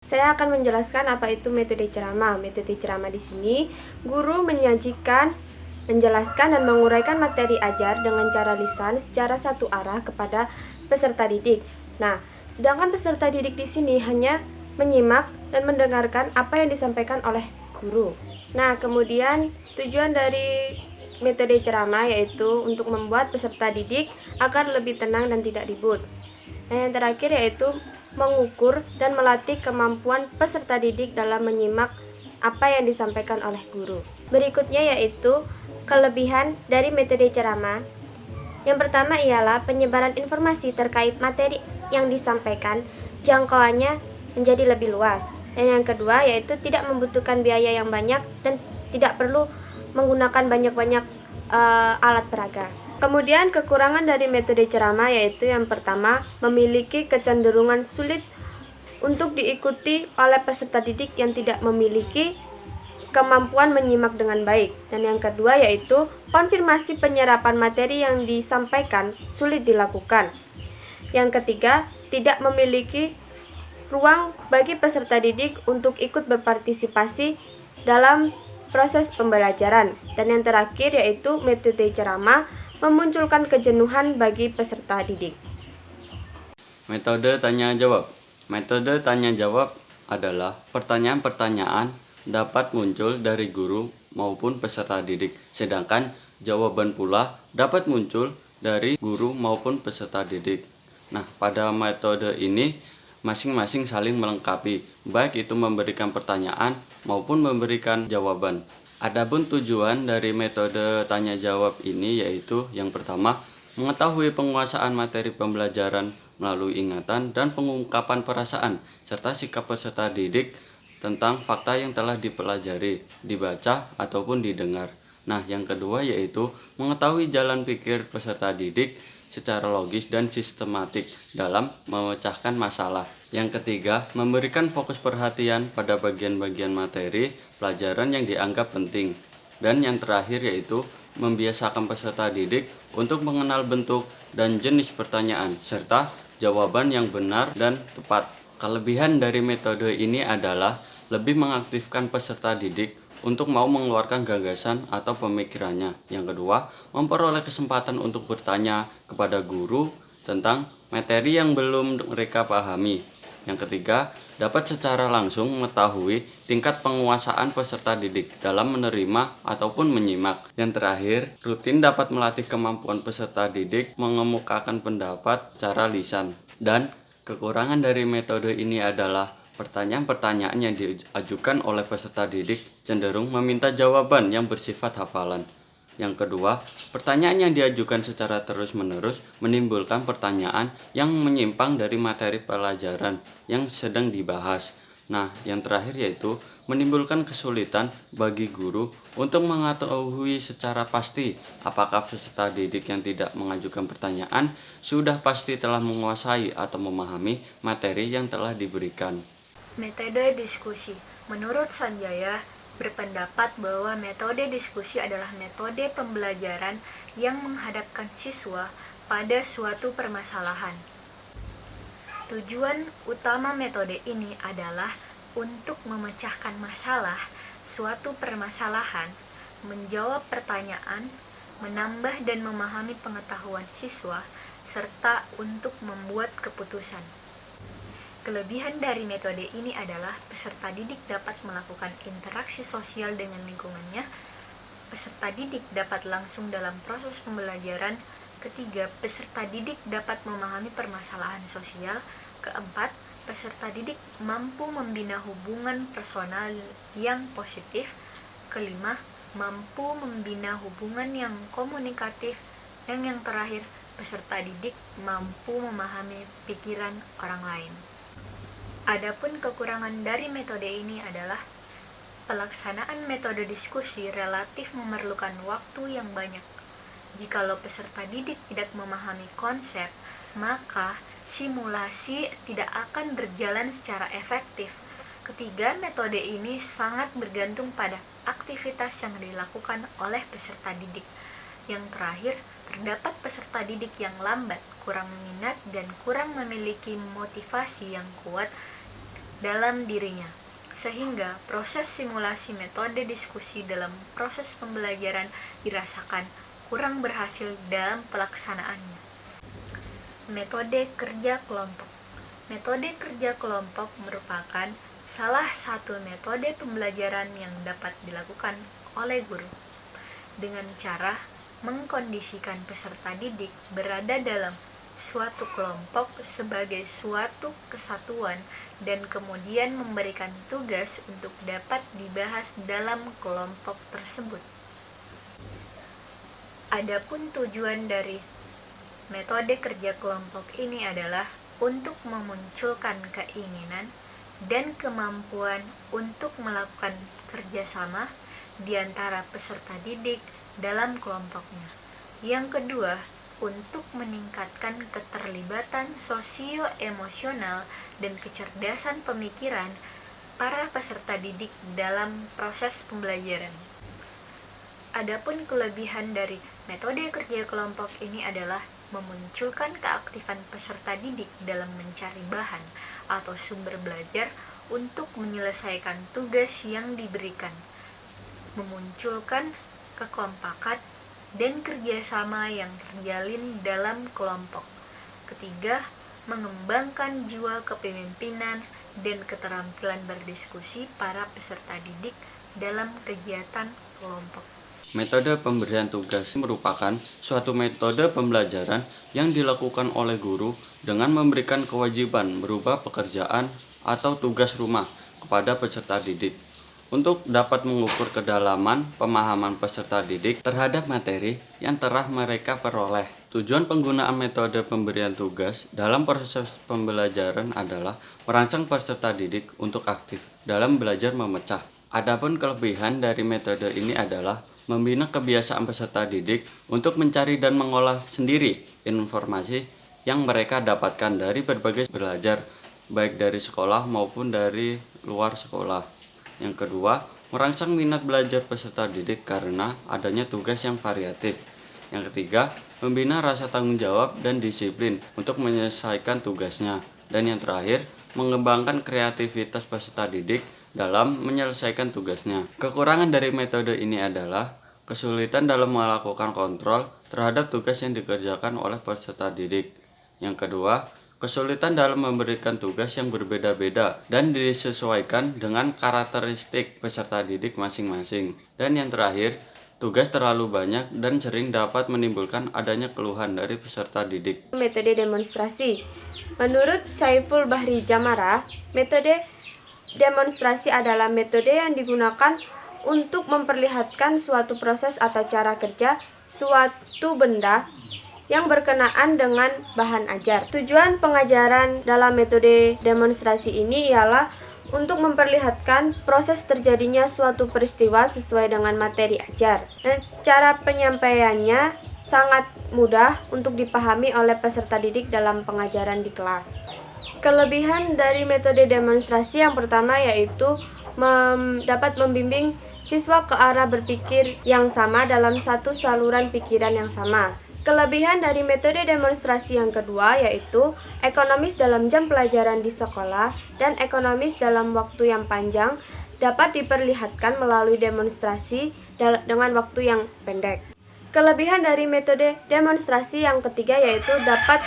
Saya akan menjelaskan apa itu metode ceramah. Metode ceramah di sini, guru menyajikan, menjelaskan dan menguraikan materi ajar dengan cara lisan secara satu arah kepada peserta didik. Nah, sedangkan peserta didik di sini hanya menyimak dan mendengarkan apa yang disampaikan oleh guru. Nah, kemudian tujuan dari metode ceramah yaitu untuk membuat peserta didik agar lebih tenang dan tidak ribut. Nah, yang terakhir yaitu mengukur dan melatih kemampuan peserta didik dalam menyimak apa yang disampaikan oleh guru. Berikutnya yaitu kelebihan dari metode ceramah. Yang pertama ialah penyebaran informasi terkait materi yang disampaikan, jangkauannya menjadi lebih luas. Dan yang kedua yaitu tidak membutuhkan biaya yang banyak dan tidak perlu menggunakan banyak-banyak alat peraga. Kemudian kekurangan dari metode ceramah yaitu yang pertama, memiliki kecenderungan sulit untuk diikuti oleh peserta didik yang tidak memiliki kemampuan menyimak dengan baik. Dan yang kedua yaitu konfirmasi penyerapan materi yang disampaikan sulit dilakukan. Yang ketiga, tidak memiliki ruang bagi peserta didik untuk ikut berpartisipasi dalam proses pembelajaran. Dan yang terakhir yaitu metode ceramah memunculkan kejenuhan bagi peserta didik. Metode tanya jawab. Metode tanya jawab adalah pertanyaan-pertanyaan dapat muncul dari guru maupun peserta didik, sedangkan jawaban pula dapat muncul dari guru maupun peserta didik. Nah, pada metode ini masing-masing saling melengkapi, baik itu memberikan pertanyaan maupun memberikan jawaban. Adapun tujuan dari metode tanya jawab ini yaitu yang pertama, mengetahui penguasaan materi pembelajaran melalui ingatan dan pengungkapan perasaan serta sikap peserta didik tentang fakta yang telah dipelajari, dibaca ataupun didengar. Nah, yang kedua yaitu mengetahui jalan pikir peserta didik secara logis dan sistematik dalam memecahkan masalah. Yang ketiga, memberikan fokus perhatian pada bagian-bagian materi pelajaran yang dianggap penting. Dan yang terakhir yaitu membiasakan peserta didik untuk mengenal bentuk dan jenis pertanyaan serta jawaban yang benar dan tepat. Kelebihan dari metode ini adalah lebih mengaktifkan peserta didik untuk mau mengeluarkan gagasan atau pemikirannya. Yang kedua, memperoleh kesempatan untuk bertanya kepada guru tentang materi yang belum mereka pahami. Yang ketiga, dapat secara langsung mengetahui tingkat penguasaan peserta didik dalam menerima ataupun menyimak. Yang terakhir, rutin dapat melatih kemampuan peserta didik mengemukakan pendapat secara lisan. Dan kekurangan dari metode ini adalah pertanyaan-pertanyaan yang diajukan oleh peserta didik cenderung meminta jawaban yang bersifat hafalan. Yang kedua, pertanyaan yang diajukan secara terus-menerus menimbulkan pertanyaan yang menyimpang dari materi pelajaran yang sedang dibahas. Nah, yang terakhir yaitu menimbulkan kesulitan bagi guru untuk mengetahui secara pasti apakah peserta didik yang tidak mengajukan pertanyaan sudah pasti telah menguasai atau memahami materi yang telah diberikan. Metode diskusi. Menurut Sanjaya, berpendapat bahwa metode diskusi adalah metode pembelajaran yang menghadapkan siswa pada suatu permasalahan. Tujuan utama metode ini adalah untuk memecahkan masalah, suatu permasalahan, menjawab pertanyaan, menambah dan memahami pengetahuan siswa, serta untuk membuat keputusan. Kelebihan dari metode ini adalah peserta didik dapat melakukan interaksi sosial dengan lingkungannya, peserta didik dapat langsung dalam proses pembelajaran, ketiga, peserta didik dapat memahami permasalahan sosial, keempat, peserta didik mampu membina hubungan personal yang positif, kelima, mampu membina hubungan yang komunikatif, dan yang terakhir, peserta didik mampu memahami pikiran orang lain. Adapun kekurangan dari metode ini adalah pelaksanaan metode diskusi relatif memerlukan waktu yang banyak. Jikalau peserta didik tidak memahami konsep, maka simulasi tidak akan berjalan secara efektif. Ketiga, metode ini sangat bergantung pada aktivitas yang dilakukan oleh peserta didik. Yang terakhir, terdapat peserta didik yang lambat, kurang minat, dan kurang memiliki motivasi yang kuat dalam dirinya, sehingga proses simulasi metode diskusi dalam proses pembelajaran dirasakan kurang berhasil dalam pelaksanaannya. Metode kerja kelompok. Metode kerja kelompok merupakan salah satu metode pembelajaran yang dapat dilakukan oleh guru dengan cara mengkondisikan peserta didik berada dalam suatu kelompok sebagai suatu kesatuan dan kemudian memberikan tugas untuk dapat dibahas dalam kelompok tersebut. Adapun tujuan dari metode kerja kelompok ini adalah untuk memunculkan keinginan dan kemampuan untuk melakukan kerjasama di antara peserta didik dalam kelompoknya. Yang kedua, untuk meningkatkan keterlibatan sosio-emosional dan kecerdasan pemikiran para peserta didik dalam proses pembelajaran. Adapun kelebihan dari metode kerja kelompok ini adalah memunculkan keaktifan peserta didik dalam mencari bahan atau sumber belajar untuk menyelesaikan tugas yang diberikan, memunculkan kekompakan dan kerjasama yang terjalin dalam kelompok. Ketiga, mengembangkan jiwa kepemimpinan dan keterampilan berdiskusi para peserta didik dalam kegiatan kelompok. Metode pemberian tugas merupakan suatu metode pembelajaran yang dilakukan oleh guru dengan memberikan kewajiban berupa pekerjaan atau tugas rumah kepada peserta didik untuk dapat mengukur kedalaman pemahaman peserta didik terhadap materi yang telah mereka peroleh. Tujuan penggunaan metode pemberian tugas dalam proses pembelajaran adalah merangsang peserta didik untuk aktif dalam belajar memecah. Adapun kelebihan dari metode ini adalah membina kebiasaan peserta didik untuk mencari dan mengolah sendiri informasi yang mereka dapatkan dari berbagai belajar, baik dari sekolah maupun dari luar sekolah. Yang kedua, merangsang minat belajar peserta didik karena adanya tugas yang variatif. Yang ketiga, membina rasa tanggung jawab dan disiplin untuk menyelesaikan tugasnya. Dan yang terakhir, mengembangkan kreativitas peserta didik dalam menyelesaikan tugasnya. Kekurangan dari metode ini adalah kesulitan dalam melakukan kontrol terhadap tugas yang dikerjakan oleh peserta didik. Yang kedua, kesulitan dalam memberikan tugas yang berbeda-beda dan disesuaikan dengan karakteristik peserta didik masing-masing. Dan yang terakhir, tugas terlalu banyak dan sering dapat menimbulkan adanya keluhan dari peserta didik. Metode demonstrasi. Menurut Syaiful Bahri Jamara, metode demonstrasi adalah metode yang digunakan untuk memperlihatkan suatu proses atau cara kerja suatu benda yang berkenaan dengan bahan ajar. Tujuan pengajaran dalam metode demonstrasi ini ialah untuk memperlihatkan proses terjadinya suatu peristiwa sesuai dengan materi ajar. Dan cara penyampaiannya sangat mudah untuk dipahami oleh peserta didik dalam pengajaran di kelas. Kelebihan dari metode demonstrasi yang pertama yaitu dapat membimbing siswa ke arah berpikir yang sama dalam satu saluran pikiran yang sama. Kelebihan dari metode demonstrasi yang kedua yaitu ekonomis dalam jam pelajaran di sekolah dan ekonomis dalam waktu yang panjang dapat diperlihatkan melalui demonstrasi dengan waktu yang pendek. Kelebihan dari metode demonstrasi yang ketiga yaitu dapat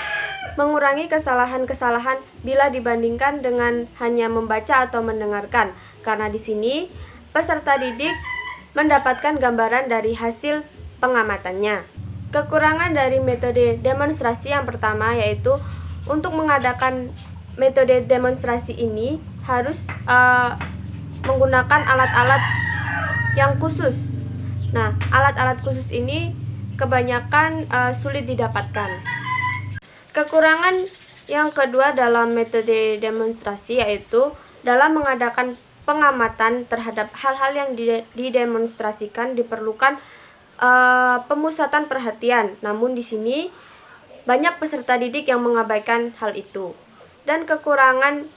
mengurangi kesalahan-kesalahan bila dibandingkan dengan hanya membaca atau mendengarkan, karena di sini peserta didik mendapatkan gambaran dari hasil pengamatannya. Kekurangan dari metode demonstrasi yang pertama yaitu untuk mengadakan metode demonstrasi ini harus menggunakan alat-alat yang khusus. Nah, alat-alat khusus ini kebanyakan sulit didapatkan. Kekurangan yang kedua dalam metode demonstrasi yaitu dalam mengadakan pengamatan terhadap hal-hal yang didemonstrasikan diperlukan pemusatan perhatian. Namun di sini banyak peserta didik yang mengabaikan hal itu. Dan kekurangan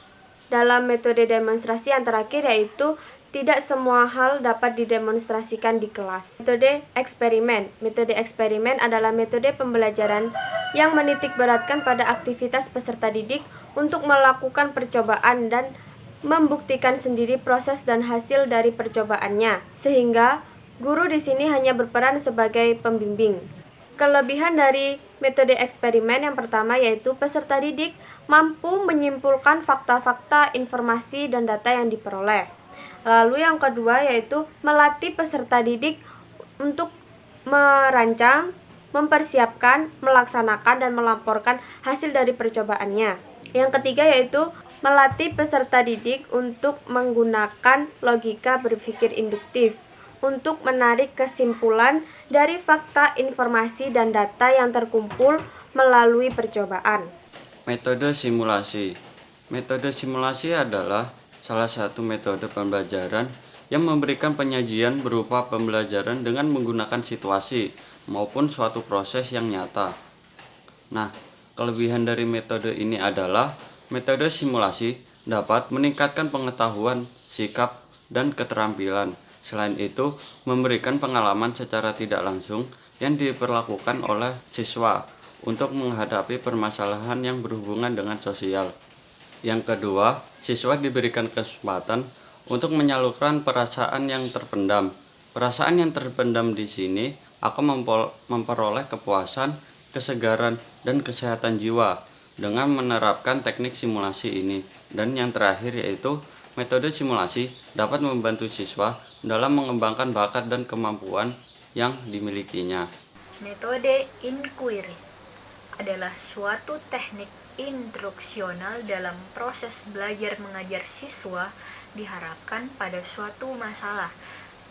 dalam metode demonstrasi yang terakhir yaitu tidak semua hal dapat didemonstrasikan di kelas. Metode eksperimen. Metode eksperimen adalah metode pembelajaran yang menitik beratkan pada aktivitas peserta didik untuk melakukan percobaan dan membuktikan sendiri proses dan hasil dari percobaannya, sehingga guru di sini hanya berperan sebagai pembimbing. Kelebihan dari metode eksperimen yang pertama yaitu peserta didik mampu menyimpulkan fakta-fakta, informasi, dan data yang diperoleh. Lalu yang kedua yaitu melatih peserta didik untuk merancang, mempersiapkan, melaksanakan, dan melaporkan hasil dari percobaannya. Yang ketiga yaitu melatih peserta didik untuk menggunakan logika berpikir induktif untuk menarik kesimpulan dari fakta, informasi, dan data yang terkumpul melalui percobaan. Metode simulasi. Metode simulasi adalah salah satu metode pembelajaran yang memberikan penyajian berupa pembelajaran dengan menggunakan situasi maupun suatu proses yang nyata. Nah, kelebihan dari metode ini adalah metode simulasi dapat meningkatkan pengetahuan, sikap, dan keterampilan. Selain itu, memberikan pengalaman secara tidak langsung yang diperlakukan oleh siswa untuk menghadapi permasalahan yang berhubungan dengan sosial. Yang kedua, siswa diberikan kesempatan untuk menyalurkan perasaan yang terpendam. Perasaan yang terpendam di sini akan memperoleh kepuasan, kesegaran, dan kesehatan jiwa dengan menerapkan teknik simulasi ini. Dan yang terakhir yaitu metode simulasi dapat membantu siswa dalam mengembangkan bakat dan kemampuan yang dimilikinya. Metode inquiry adalah suatu teknik instruksional dalam proses belajar mengajar siswa diharapkan pada suatu masalah,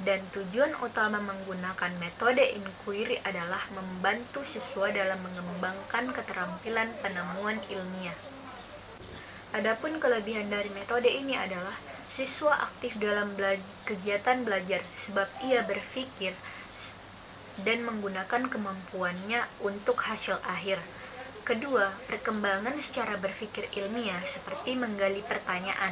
dan tujuan utama menggunakan metode inquiry adalah membantu siswa dalam mengembangkan keterampilan penemuan ilmiah. Adapun kelebihan dari metode ini adalah siswa aktif dalam kegiatan belajar sebab ia berpikir dan menggunakan kemampuannya untuk hasil akhir. Kedua, perkembangan secara berpikir ilmiah seperti menggali pertanyaan,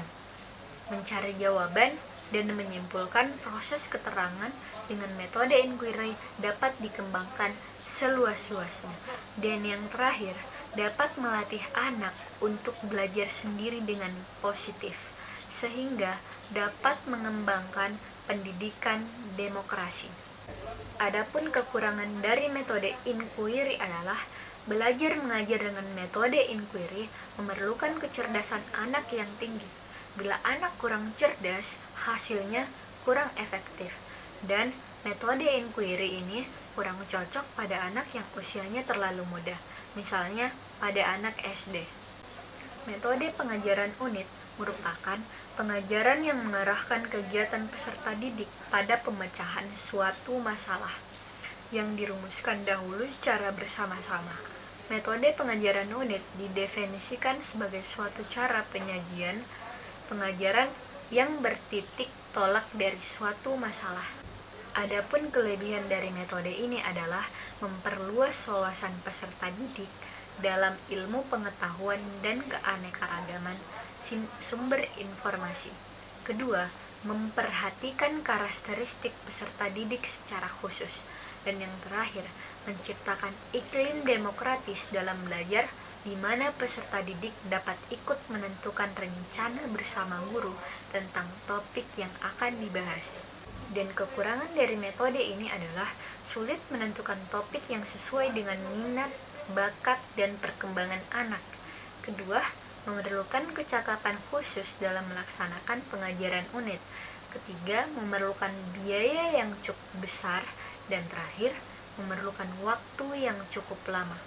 mencari jawaban, dan menyimpulkan proses keterangan dengan metode inquiry dapat dikembangkan seluas-luasnya. Dan yang terakhir, dapat melatih anak untuk belajar sendiri dengan positif, sehingga dapat mengembangkan pendidikan demokrasi. Adapun kekurangan dari metode inquiry adalah belajar mengajar dengan metode inquiry memerlukan kecerdasan anak yang tinggi. Bila anak kurang cerdas, hasilnya kurang efektif. Dan metode inquiry ini kurang cocok pada anak yang usianya terlalu muda, misalnya pada anak SD. Metode pengajaran unit merupakan pengajaran yang mengarahkan kegiatan peserta didik pada pemecahan suatu masalah yang dirumuskan dahulu secara bersama-sama. Metode pengajaran unit didefinisikan sebagai suatu cara pengajaran yang bertitik tolak dari suatu masalah. Adapun kelebihan dari metode ini adalah memperluas wawasan peserta didik dalam ilmu pengetahuan dan keanekaragaman sumber informasi. Kedua, memperhatikan karakteristik peserta didik secara khusus. Dan yang terakhir, menciptakan iklim demokratis dalam belajar di mana peserta didik dapat ikut menentukan rencana bersama guru tentang topik yang akan dibahas. Dan kekurangan dari metode ini adalah sulit menentukan topik yang sesuai dengan minat, bakat, dan perkembangan anak. Kedua, memerlukan kecakapan khusus dalam melaksanakan pengajaran unit. Ketiga, memerlukan biaya yang cukup besar. Dan terakhir, memerlukan waktu yang cukup lama.